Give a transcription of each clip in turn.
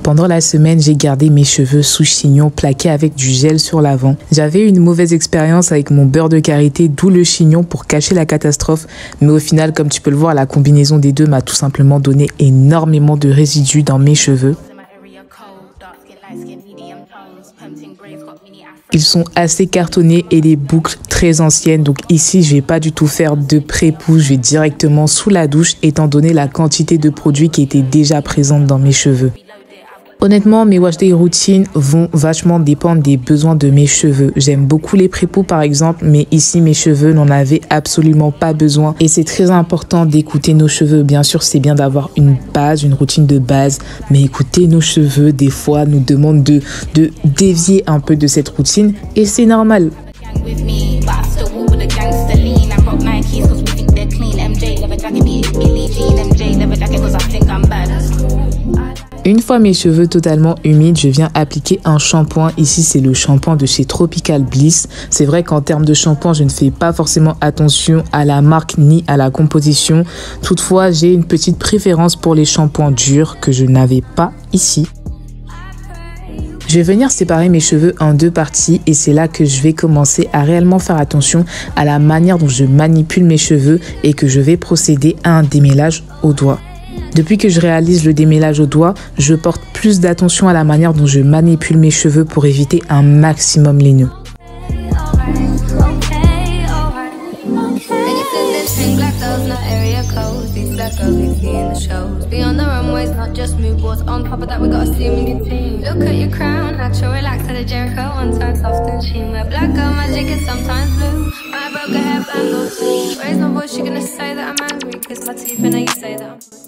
Pendant la semaine, j'ai gardé mes cheveux sous chignon plaqués avec du gel sur l'avant. J'avais eu une mauvaise expérience avec mon beurre de karité, d'où le chignon pour cacher la catastrophe. Mais au final, comme tu peux le voir, la combinaison des deux m'a tout simplement donné énormément de résidus dans mes cheveux. Ils sont assez cartonnés et les boucles très anciennes. Donc ici, je vais pas du tout faire de pré-pousse. Je vais directement sous la douche étant donné la quantité de produits qui étaient déjà présente dans mes cheveux. Honnêtement, mes wash day routines vont vachement dépendre des besoins de mes cheveux. J'aime beaucoup les pré-poux par exemple, mais ici mes cheveux n'en avaient absolument pas besoin. Et c'est très important d'écouter nos cheveux. Bien sûr, c'est bien d'avoir une base, une routine de base, mais écouter nos cheveux, des fois, nous demande de dévier un peu de cette routine et c'est normal. Une fois mes cheveux totalement humides, je viens appliquer un shampoing. Ici, c'est le shampoing de chez Tropical Bliss. C'est vrai qu'en termes de shampoing, je ne fais pas forcément attention à la marque ni à la composition. Toutefois, j'ai une petite préférence pour les shampoings durs que je n'avais pas ici. Je vais venir séparer mes cheveux en deux parties et c'est là que je vais commencer à réellement faire attention à la manière dont je manipule mes cheveux et que je vais procéder à un démêlage au doigt. Depuis que je réalise le démêlage au doigt, je porte plus d'attention à la manière dont je manipule mes cheveux pour éviter un maximum les nœuds.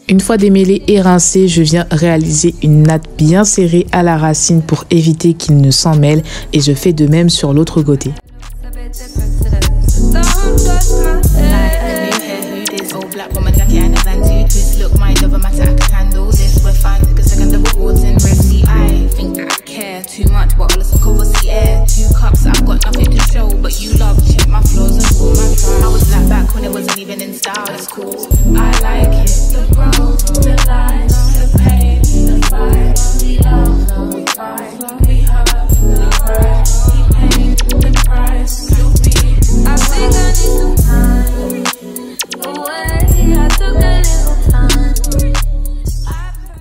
Une fois démêlé et rincé, je viens réaliser une natte bien serrée à la racine pour éviter qu'il ne s'en mêle et je fais de même sur l'autre côté.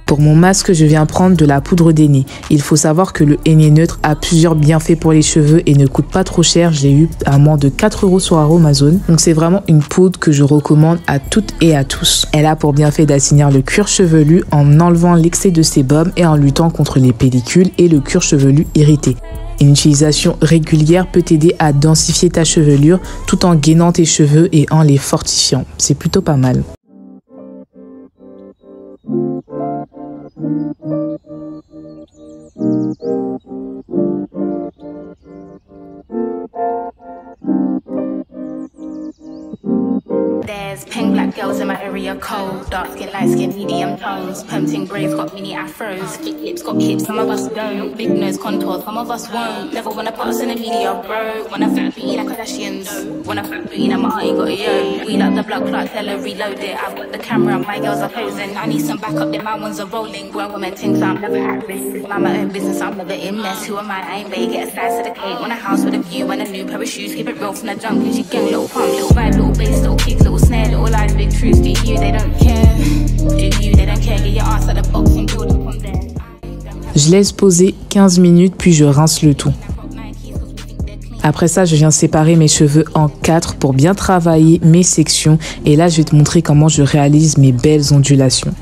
Pour mon masque, je viens prendre de la poudre d'henné. Il faut savoir que le henné neutre a plusieurs bienfaits pour les cheveux et ne coûte pas trop cher. Je l'ai eu à moins de 4 € sur Amazon. Donc c'est vraiment une poudre que je recommande à toutes et à tous. Elle a pour bienfait d'assainir le cuir chevelu en enlevant l'excès de sébum et en luttant contre les pellicules et le cuir chevelu irrité. Une utilisation régulière peut t'aider à densifier ta chevelure tout en gainant tes cheveux et en les fortifiant. C'est plutôt pas mal. There's pink black girls in my area, cold, dark skin, light skin, medium tones, pumping braids, got mini afros, thick lips, got hips, some of us don't, big nose contour, some of us won't, never wanna put us in the media, bro, wanna fat booty like Kardashians, wanna fat booty like my auntie got a yo, we like the blood clot, tell her reload it, I've got the camera, my girls are posing, I need some backup, then my ones are rolling, grown women think so I'm never at risk, mind my own business, I'm never in mess, who am I ain't ready, get a slice of the cake, want a house with a view and a new pair of shoes, keep it real from the jump, cause you gang, little pump, little vibe, little bass, little kick, little snare, little lies, big truths, do you, they don't care, do you, they don't care, get your ass at the box and build up on there. Je laisse poser 15 minutes puis je rince le tout. Après ça, je viens séparer mes cheveux en 4 pour bien travailler mes sections et là, je vais te montrer comment je réalise mes belles ondulations.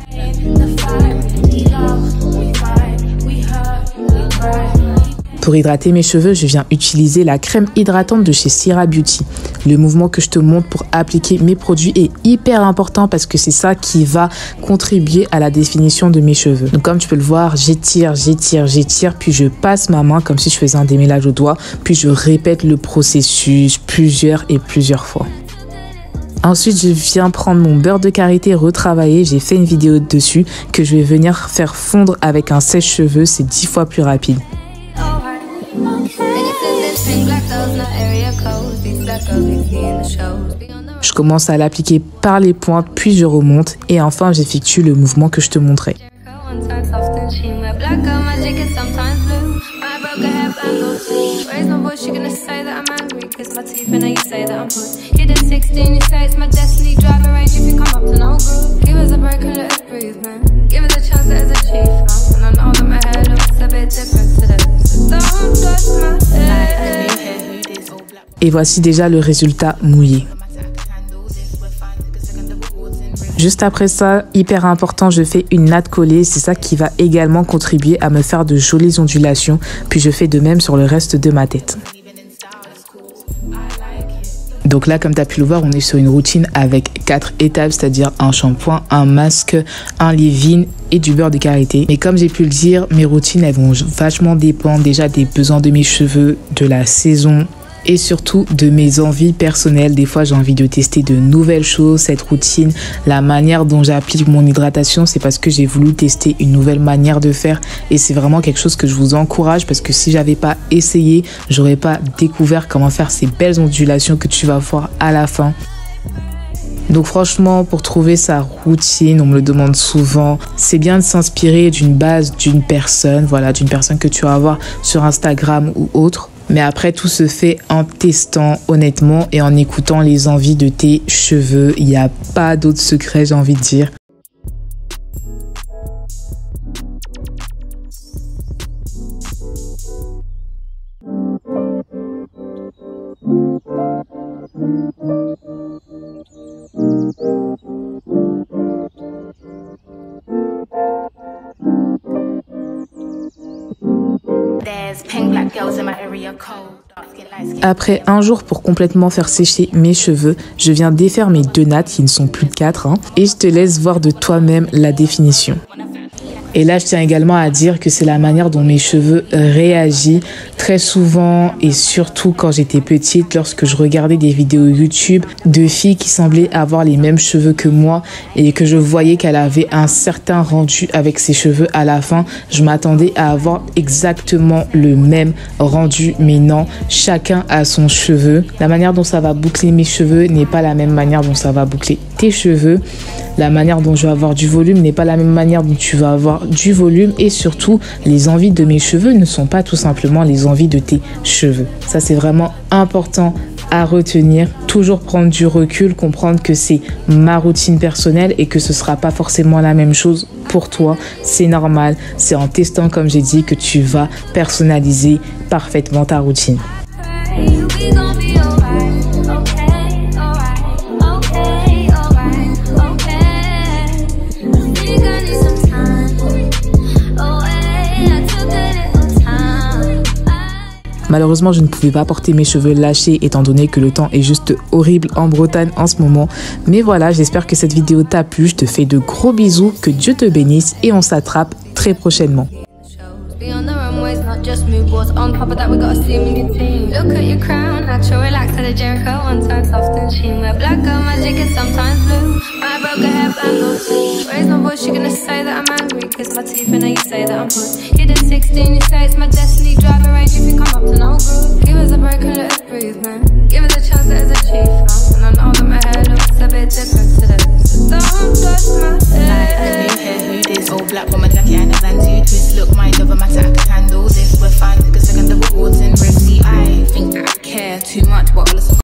Pour hydrater mes cheveux, je viens utiliser la crème hydratante de chez Syrah Beauty. Le mouvement que je te montre pour appliquer mes produits est hyper important parce que c'est ça qui va contribuer à la définition de mes cheveux. Donc comme tu peux le voir, j'étire, puis je passe ma main comme si je faisais un démêlage au doigt, puis je répète le processus plusieurs fois. Ensuite, je viens prendre mon beurre de karité retravaillé. J'ai fait une vidéo dessus que je vais venir faire fondre avec un sèche-cheveux. C'est 10 fois plus rapide. Je commence à l'appliquer par les pointes, puis je remonte et enfin j'effectue le mouvement que je te montrais. Et voici déjà le résultat mouillé. Juste après ça, hyper important, je fais une natte collée. C'est ça qui va également contribuer à me faire de jolies ondulations. Puis je fais de même sur le reste de ma tête. Donc là, comme tu as pu le voir, on est sur une routine avec 4 étapes, c'est-à-dire un shampoing, un masque, un leave-in et du beurre de karité. Mais comme j'ai pu le dire, mes routines, elles vont vachement dépendre déjà des besoins de mes cheveux, de la saison et surtout de mes envies personnelles. Des fois, j'ai envie de tester de nouvelles choses. Cette routine, la manière dont j'applique mon hydratation, c'est parce que j'ai voulu tester une nouvelle manière de faire et c'est vraiment quelque chose que je vous encourage parce que si j'avais pas essayé, j'aurais pas découvert comment faire ces belles ondulations que tu vas voir à la fin. Donc franchement, pour trouver sa routine, on me le demande souvent, c'est bien de s'inspirer d'une base d'une personne, voilà, d'une personne que tu vas voir sur Instagram ou autre. Mais après, tout se fait en testant honnêtement et en écoutant les envies de tes cheveux. Il n'y a pas d'autre secret, j'ai envie de dire. Après un jour pour complètement faire sécher mes cheveux, je viens défaire mes 2 nattes qui ne sont plus de 4 et je te laisse voir de toi-même la définition. Et là, je tiens également à dire que c'est la manière dont mes cheveux réagissent très souvent et surtout quand j'étais petite, lorsque je regardais des vidéos YouTube de filles qui semblaient avoir les mêmes cheveux que moi et que je voyais qu'elle avait un certain rendu avec ses cheveux à la fin. Je m'attendais à avoir exactement le même rendu, mais non, chacun a son cheveu. La manière dont ça va boucler mes cheveux n'est pas la même manière dont ça va boucler tes cheveux. La manière dont je vais avoir du volume n'est pas la même manière dont tu vas avoir du volume et surtout les envies de mes cheveux ne sont pas tout simplement les envies de tes cheveux. Ça c'est vraiment important à retenir, toujours prendre du recul, comprendre que c'est ma routine personnelle et que ce sera pas forcément la même chose pour toi, c'est normal, c'est en testant comme j'ai dit que tu vas personnaliser parfaitement ta routine. Malheureusement, je ne pouvais pas porter mes cheveux lâchés étant donné que le temps est juste horrible en Bretagne en ce moment. Mais voilà, j'espère que cette vidéo t'a plu. Je te fais de gros bisous, que Dieu te bénisse et on s'attrape très prochainement. Just move boards on top of that, we got a seam in your team. Look at your crown, natural, relaxed at a Jericho, one side soft and sheen. Wear black girl magic and sometimes blue. My broke hair bangles. Raise my voice, you're gonna say that I'm angry. Kiss my teeth and now you say that I'm good. You did 16, you say it's my destiny. Driving range, you think I'm up to no good. Give us a break and let us breathe, man. Give us a chance that is a chief, and I know that my hair looks a bit different today. So don't touch my hair. Like a new hair, who this? All black woman, lucky and a van too.